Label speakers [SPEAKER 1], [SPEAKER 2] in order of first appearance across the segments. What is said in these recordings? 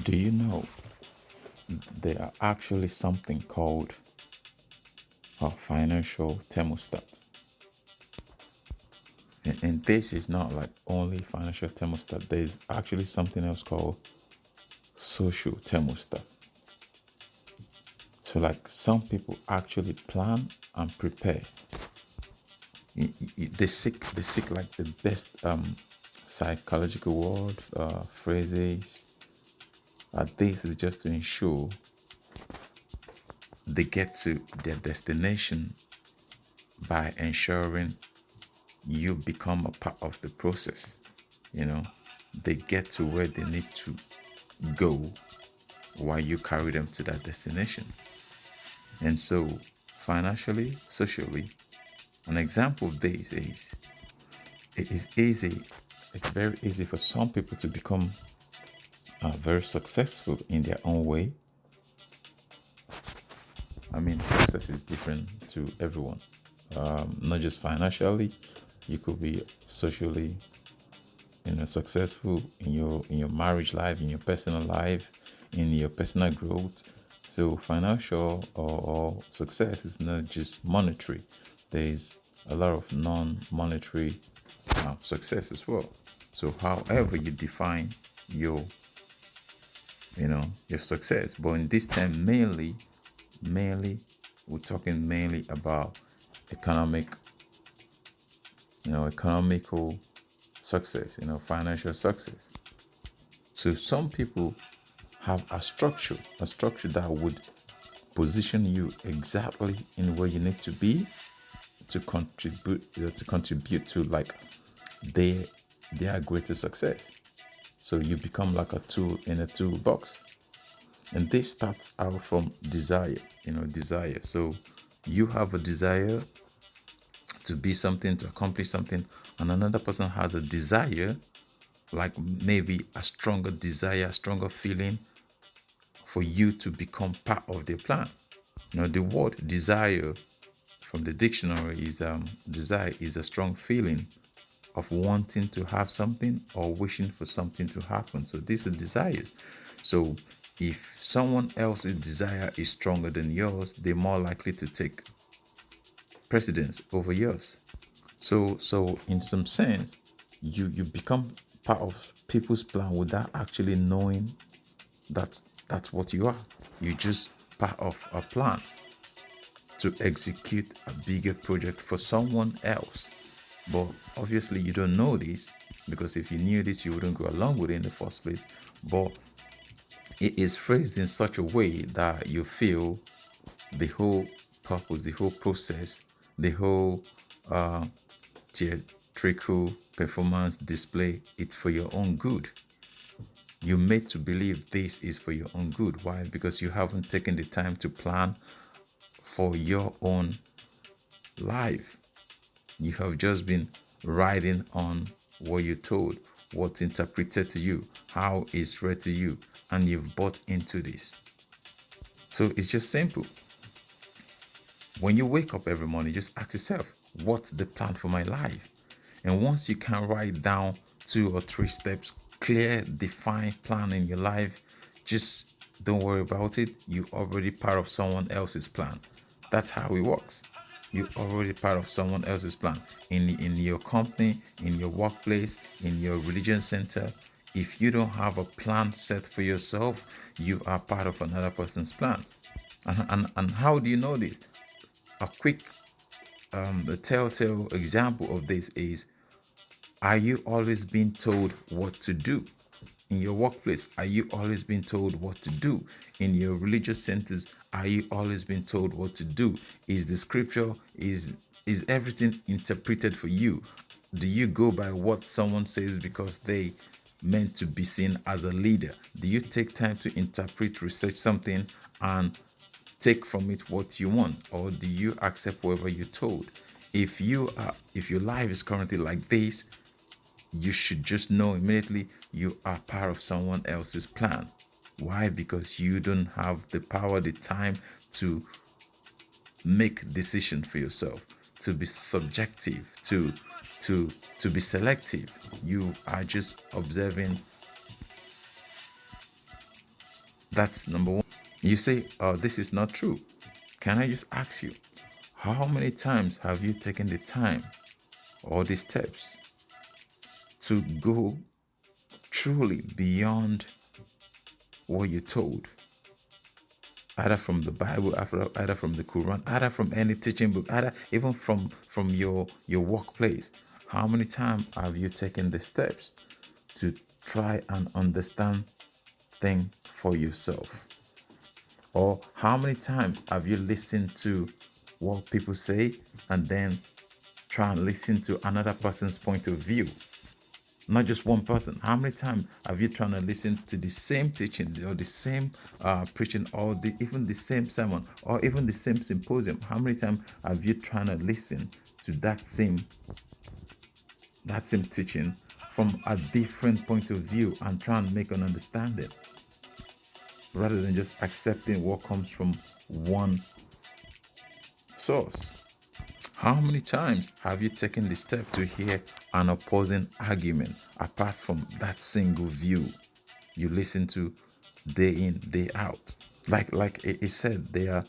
[SPEAKER 1] Do you know there are actually something called a financial thermostat? And this is not like only financial thermostat. There's actually something else called social thermostat. So like some people actually plan and prepare. They seek like the best psychological word phrases. This is just to ensure they get to their destination by ensuring you become a part of the process. You know, they get to where they need to go while you carry them to that destination. And so, financially, socially, an example of this is it is easy, it's very easy for some people to become very successful in their own way. I mean, success is different to everyone, not just financially. You could be socially, successful in your marriage life, in your personal life, in your personal growth. So financial or success is not just monetary. There is a lot of non-monetary success as well. So however you define your your success, but in this time mainly we're talking mainly about economic economical success, financial success. So some people have a structure that would position you exactly in where you need to be to contribute to like their their greater success. So you become like a tool in a toolbox. And this starts out from desire. So you have a desire to be something, to accomplish something, and another person has a desire, like maybe a stronger desire, a stronger feeling for you to become part of their plan. The word desire from the dictionary is desire is a strong feeling of wanting to have something or wishing for something to happen. So these are desires. So if someone else's desire is stronger than yours, they're more likely to take precedence over yours. So in some sense, you become part of people's plan without actually knowing that that's what you are. You just part of a plan to execute a bigger project for someone else. But obviously you don't know this, because if you knew this, you wouldn't go along with it in the first place. But it is phrased in such a way that you feel the whole purpose, the whole process, the whole uh, theatrical performance display, it's for your own good. You're made to believe this is for your own good. Why? Because you haven't taken the time to plan for your own life. You have just been riding on what you're told, what's interpreted to you, how it's read to you, and you've bought into this. So it's just simple. When you wake up every morning, just ask yourself, what's the plan for my life? And once you can write down 2 or 3 steps, clear, defined plan in your life, just don't worry about it. You're already part of someone else's plan. That's how it works. You're already part of someone else's plan. In your company, in your workplace, in your religion center, if you don't have a plan set for yourself, you are part of another person's plan. And how do you know this? A quick the telltale example of this is, are you always being told what to do? In your workplace, are you always being told what to do? In your religious centers, are you always being told what to do? Is the scripture, is everything interpreted for you? Do you go by what someone says because they meant to be seen as a leader? Do you take time to interpret, research something, and take from it what you want, or do you accept whatever you're told? If your life is currently like this, you should just know immediately you are part of someone else's plan. Why? Because you don't have the power, the time to make decision for yourself, to be subjective, to be selective. You are just observing That's number one. You say, oh, this is not true. Can I just ask you, how many times have you taken the time or the steps to go truly beyond what you're told? Either from the Bible, either from the Quran, either from any teaching book, either even from your workplace. How many times have you taken the steps to try and understand things for yourself? Or how many times have you listened to what people say and then try and listen to another person's point of view? Not just one person. How many times have you tried to listen to the same teaching or the same preaching or even the same sermon or even the same symposium? How many times have you tried to listen to that same teaching from a different point of view and try and make an understanding, rather than just accepting what comes from one source? How many times have you taken the step to hear an opposing argument apart from that single view you listen to day in, day out? Like it said, there are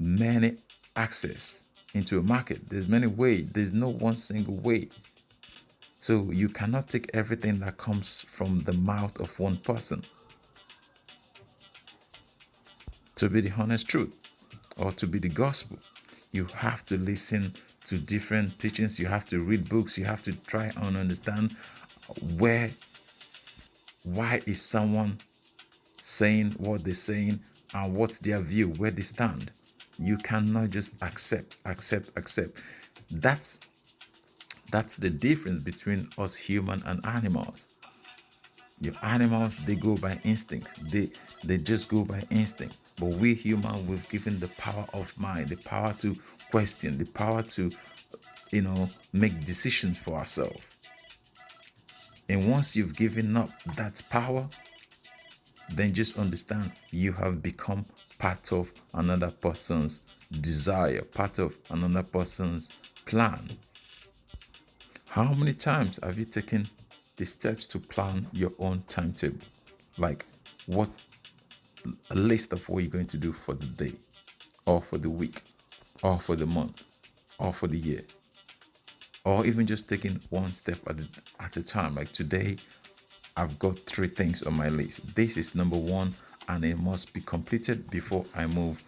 [SPEAKER 1] many access into a market. There's many ways. There's no one single way. So you cannot take everything that comes from the mouth of one person to be the honest truth or to be the gospel. You have to listen to different teachings. You have to read books. You have to try and understand why is someone saying what they're saying and what's their view, where they stand. You cannot just accept. That's the difference between us human and animals. Your animals, they go by instinct. They just go by instinct. But we human, we've given the power of mind, the power to question, the power to, make decisions for ourselves. And once you've given up that power, then just understand you have become part of another person's desire, part of another person's plan. How many times have you taken the steps to plan your own timetable? Like what a list of what you're going to do for the day or for the week or for the month or for the year, or even just taking one step at a time. Like today, I've got 3 things on my list. This is number 1 and it must be completed before I move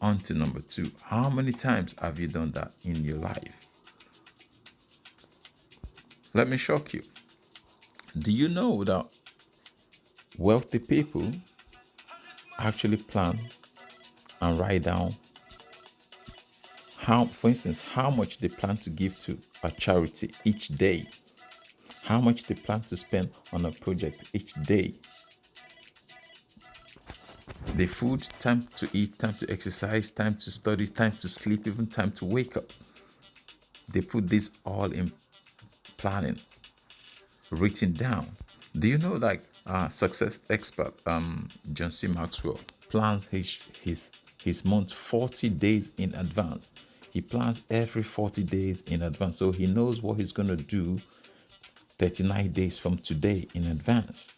[SPEAKER 1] on to number 2. How many times have you done that in your life? Let me shock you. Do you know that wealthy people actually plan and write down for instance, how much they plan to give to a charity each day, how much they plan to spend on a project each day, the food, time to eat, time to exercise, time to study, time to sleep, even time to wake up. They put this all in planning, written down. Do you know that success expert John C. Maxwell plans his month 40 days in advance? He plans every 40 days in advance, so he knows what he's going to do 39 days from today in advance.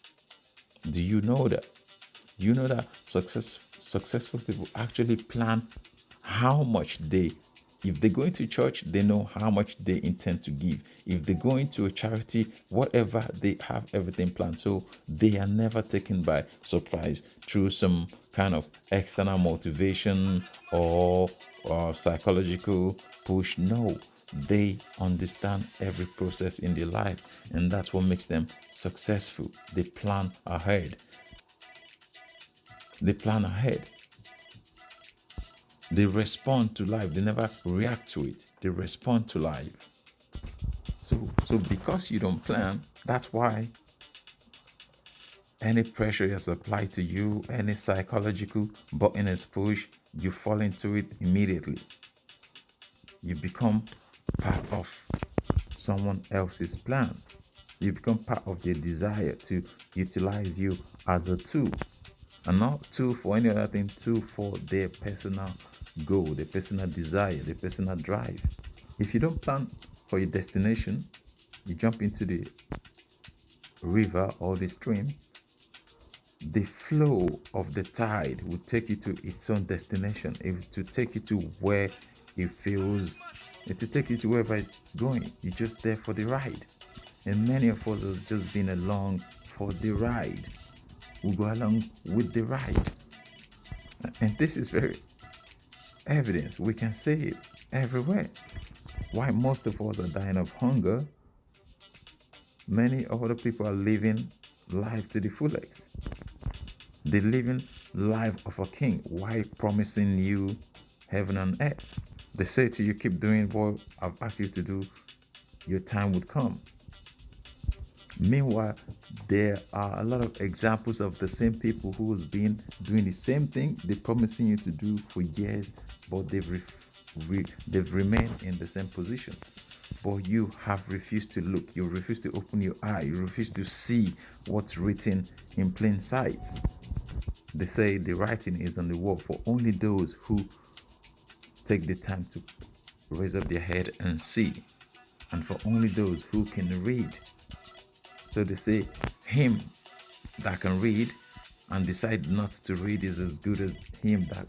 [SPEAKER 1] Do you know that? Do you know that successful people actually plan how much if they go into church, they know how much they intend to give. If they go into a charity, whatever, they have everything planned. So they are never taken by surprise through some kind of external motivation or psychological push. No, they understand every process in their life, and that's what makes them successful. They plan ahead. They plan ahead. They respond to life. They never react to it. They respond to life. So because you don't plan, that's why any pressure is applied to you, any psychological button is pushed, you fall into it immediately. You become part of someone else's plan. You become part of their desire to utilize you as a tool. And not tool for any other thing, tool for their personal goal, their personal desire, their personal drive. If you don't plan for your destination, you jump into the river or the stream, the flow of the tide will take you to its own destination. It will take you to where it feels, it will take you to wherever it's going. You're just there for the ride. And many of us have just been along for the ride. We go along with the ride. And this is very evident. We can see it everywhere. Why most of us are dying of hunger, many other people are living life to the fullest. They're living life of a king while promising you heaven and earth. They say to you, keep doing what I've asked you to do, your time would come. Meanwhile, there are a lot of examples of the same people who's been doing the same thing they're promising you to do for years, but they've remained in the same position. But you have refused to look. You refuse to open your eye. You refuse to see what's written in plain sight. They say the writing is on the wall for only those who take the time to raise up their head and see, and for only those who can read. So they say him that can read and decide not to read is as good as him that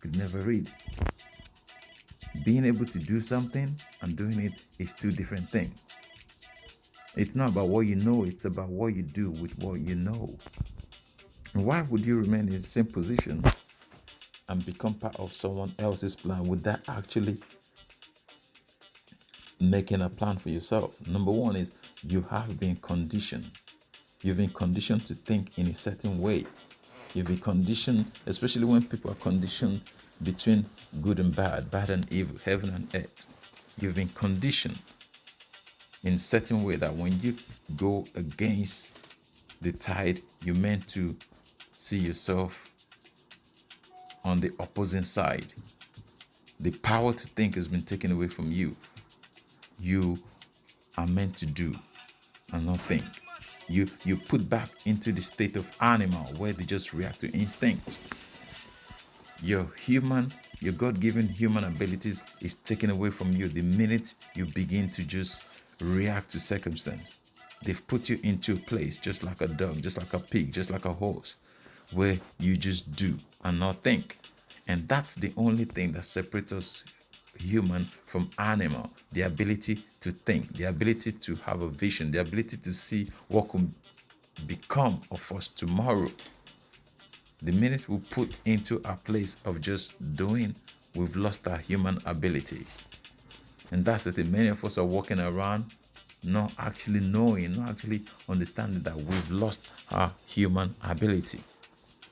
[SPEAKER 1] could never read. Being able to do something and doing it is two different things. It's not about what you know, it's about what you do with what you know. And why would you remain in the same position and become part of someone else's plan without actually making a plan for yourself? Number one is you have been conditioned. You've been conditioned to think in a certain way. You've been conditioned, especially when people are conditioned between good and bad and evil, heaven and earth. You've been conditioned in a certain way that when you go against the tide, you're meant to see yourself on the opposite side. The power to think has been taken away from you. You are meant to do and not think. You put back into the state of animal where they just react to instinct. Your God-given human abilities is taken away from you the minute you begin to just react to circumstance. They've put you into a place just like a dog, just like a pig, just like a horse, where you just do and not think. And that's the only thing that separates us human from animal: the ability to think, the ability to have a vision, the ability to see what could become of us tomorrow. The minute we put into a place of just doing, we've lost our human abilities. And that's the thing. Many of us are walking around not actually knowing, not actually understanding that we've lost our human ability.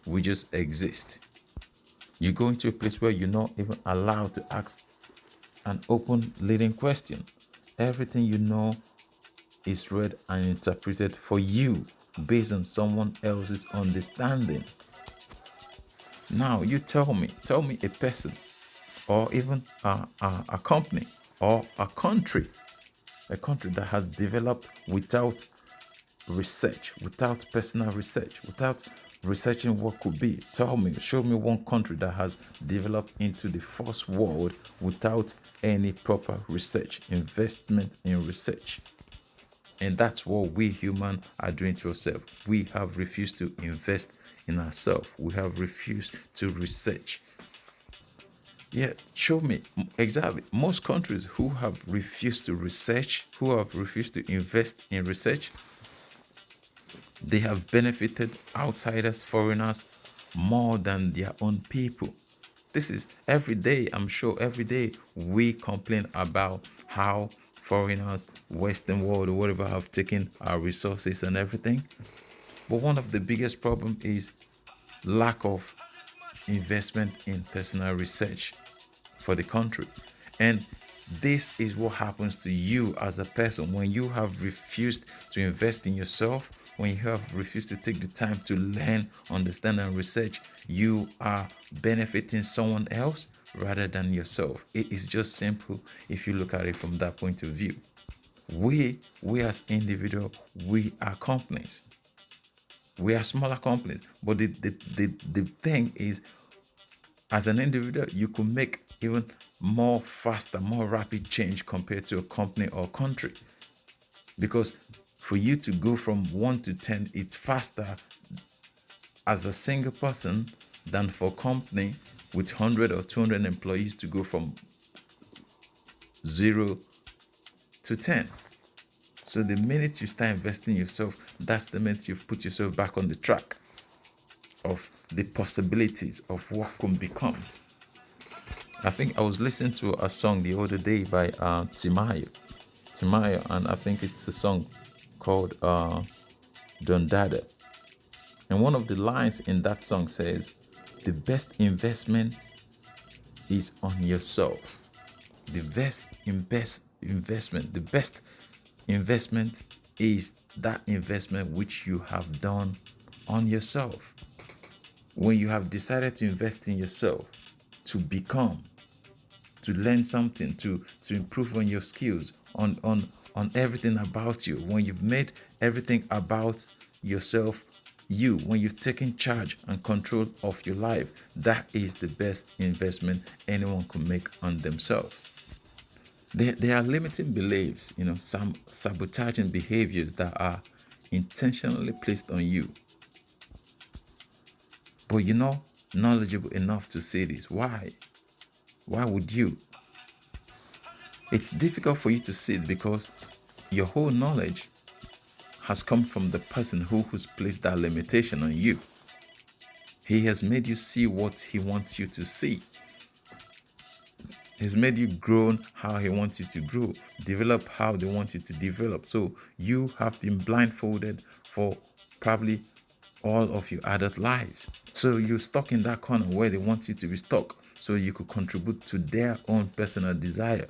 [SPEAKER 1] We just exist. You go into a place where you're not even allowed to ask an open leading question. Everything you know is read and interpreted for you based on someone else's understanding. Now you tell me a person or even a company or a country that has developed without research, without personal research, without researching what could be. Show me one country that has developed into the first world without any proper research, investment in research. And that's what we humans are doing to ourselves. We have refused to invest in ourselves. We have refused to research. Yeah, show me exactly. Most countries who have refused to research, who have refused to invest in research, they have benefited outsiders, foreigners, more than their own people. This is every day. I'm sure every day we complain about how foreigners, Western world or whatever, have taken our resources and everything. But one of the biggest problems is lack of investment in personal research for the country. And this is what happens to you as a person when you have refused to invest in yourself, when you have refused to take the time to learn, understand, and research. You are benefiting someone else rather than yourself. It is just simple if you look at it from that point of view. We as individuals, we are companies. We are smaller companies. But the thing is, as an individual, you could make even more faster, more rapid change compared to a company or country. Because for you to go from 1 to 10, it's faster as a single person than for a company with 100 or 200 employees to go from 0 to 10. So the minute you start investing in yourself, that's the minute you've put yourself back on the track of the possibilities of what can become. I think I was listening to a song the other day by Timayo, and I think it's a song called Don Dada. And one of the lines in that song says, the best investment is on yourself. The best investment is that investment which you have done on yourself. When you have decided to invest in yourself, to become, to learn something, to improve on your skills, on everything about you, when you've made everything about yourself, when you've taken charge and control of your life, that is the best investment anyone can make on themselves. There are limiting beliefs, some sabotaging behaviors that are intentionally placed on you. But you're not knowledgeable enough to see this. Why? Why would you? It's difficult for you to see it because your whole knowledge has come from the person who's placed that limitation on you. He has made you see what he wants you to see. He's made you grow how he wants you to grow, develop how they want you to develop. So you have been blindfolded for probably all of your adult life. So you're stuck in that corner where they want you to be stuck, so you could contribute to their own personal desire.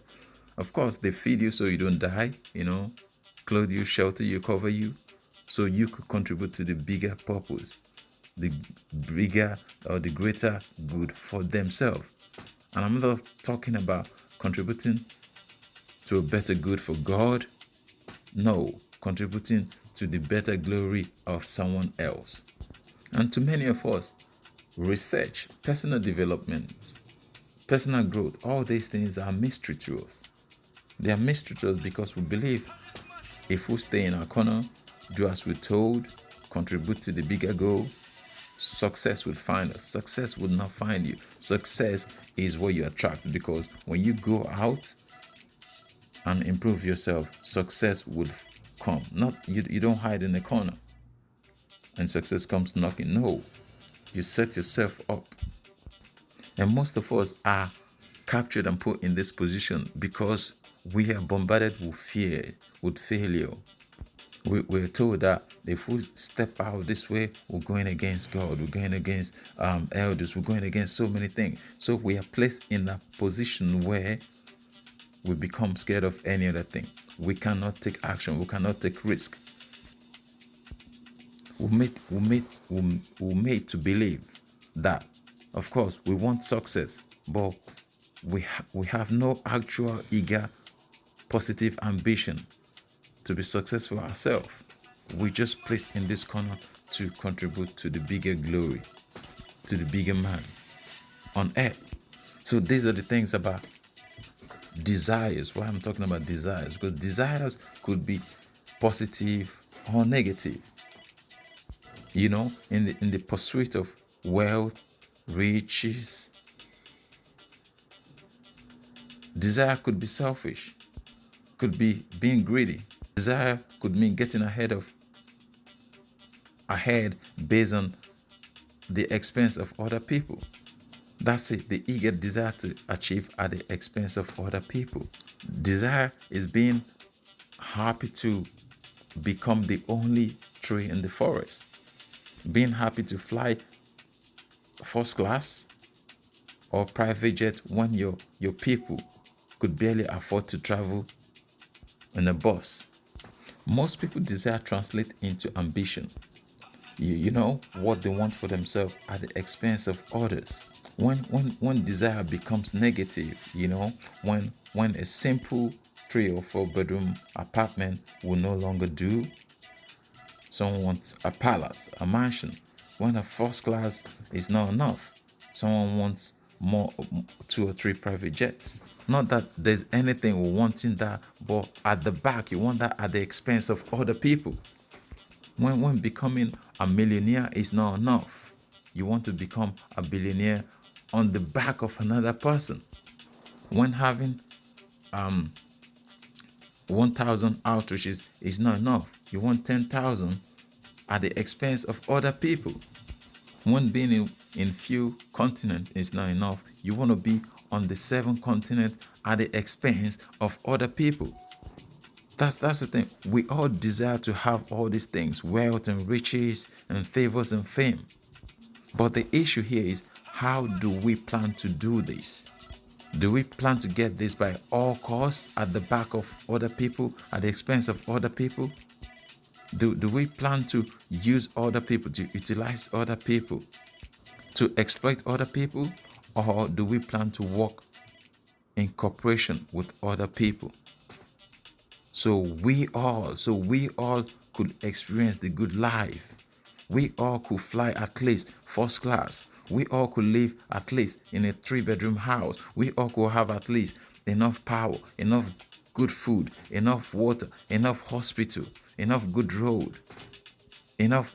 [SPEAKER 1] Of course, they feed you so you don't die, clothe you, shelter you, cover you, so you could contribute to the bigger purpose, the bigger or the greater good for themselves. And I'm not talking about contributing to a better good for God. No, contributing to the better glory of someone else. And to many of us, research, personal development, personal growth, all these things are mystery to us. They are mystery to us because we believe if we stay in our corner, do as we're told, contribute to the bigger goal, success will find us. Success will not find you. Success is what you attract, because when you go out and improve yourself, success will come. Not you don't hide in the corner and success comes knocking. No, you set yourself up. And most of us are captured and put in this position because we are bombarded with fear, with failure. We're told that if we step out this way, we're going against God, we're going against elders, we're going against so many things. So we are placed in a position where we become scared of any other thing. We cannot take action, we cannot take risk. We're made to believe that, of course, we want success, but we have no actual eager, positive ambition to be successful ourselves. We just placed in this corner to contribute to the bigger glory, to the bigger man on earth. So these are the things about desires. Why I'm talking about desires, because desires could be positive or negative. In the pursuit of wealth, riches, desire could be selfish, could be being greedy. Desire could mean getting ahead based on the expense of other people. That's it, the eager desire to achieve at the expense of other people. Desire is being happy to become the only tree in the forest, being happy to fly first class or private jet when your people could barely afford to travel in a bus. Most people desire translate into ambition. You know what they want for themselves at the expense of others. When desire becomes negative, when a simple 3 or 4 bedroom apartment will no longer do, someone wants a palace, a mansion. When a first class is not enough, someone wants more, 2 or 3 private jets. Not that there's anything we wanting that, but at the back you want that at the expense of other people. When becoming a millionaire is not enough. You want to become a billionaire on the back of another person. When having 1,000 outreaches is not enough. You want 10,000 at the expense of other people. When being in few continents is not enough, you want to be on the 7 continents at the expense of other people. That's the thing. We all desire to have all these things, wealth and riches and favors and fame. But the issue here is, how do we plan to do this? Do we plan to get this by all costs at the back of other people, at the expense of other people? Do we plan to use other people, to utilize other people, to exploit other people? Or do we plan to work in cooperation with other people? So we all could experience the good life. We all could fly at least first class. We all could live at least in a 3-bedroom house. We all could have at least enough power, enough good food, enough water, enough hospital, enough good road, enough,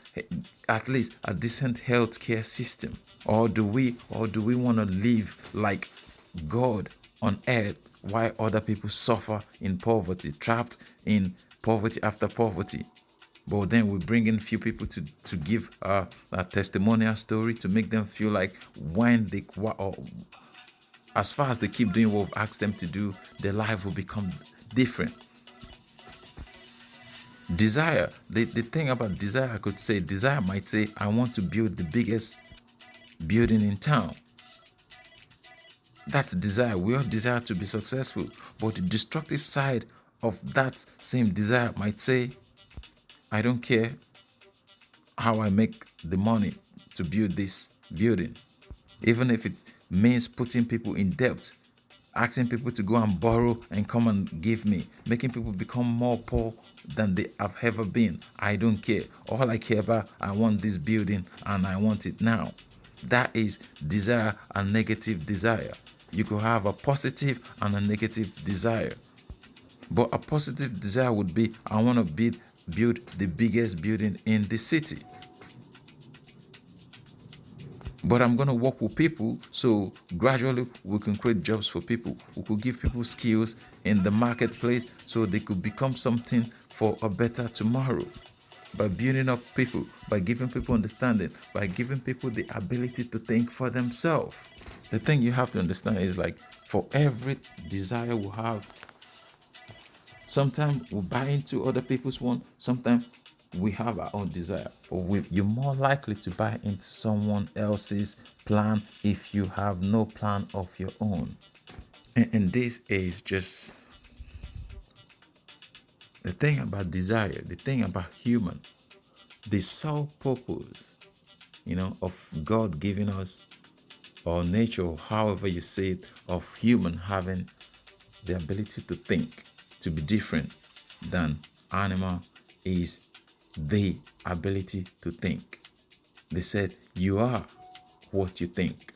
[SPEAKER 1] at least a decent healthcare system. Or do we want to live like God on earth while other people suffer in poverty, trapped in poverty after poverty? But then we bring in few people to give a testimonial story to make them feel like when they, or as far as they keep doing what we've asked them to do, their life will become different. Desire, the thing about desire, I could say, desire might say, I want to build the biggest building in town. That's desire. We all desire to be successful. But the destructive side of that same desire might say, I don't care how I make the money to build this building. Even if it means putting people in debt, asking people to go and borrow and come and give me, making people become more poor than they have ever been. I don't care. All I care about, I want this building and I want it now. That is desire, a negative desire. You could have a positive and a negative desire. But a positive desire would be, I want to build the biggest building in the city. But I'm going to work with people, so gradually we can create jobs for people. We could give people skills in the marketplace so they could become something for a better tomorrow. By building up people, by giving people understanding, by giving people the ability to think for themselves. The thing you have to understand is, like, for every desire we have, sometimes we buy into other people's one, sometimes we have our own desire. But you're more likely to buy into someone else's plan if you have no plan of your own. And this is just the thing about desire, the thing about human, the sole purpose, of God giving us, or nature, or however you say it, of human having the ability to think, to be different than animal, is the ability to think. They said, you are what you think.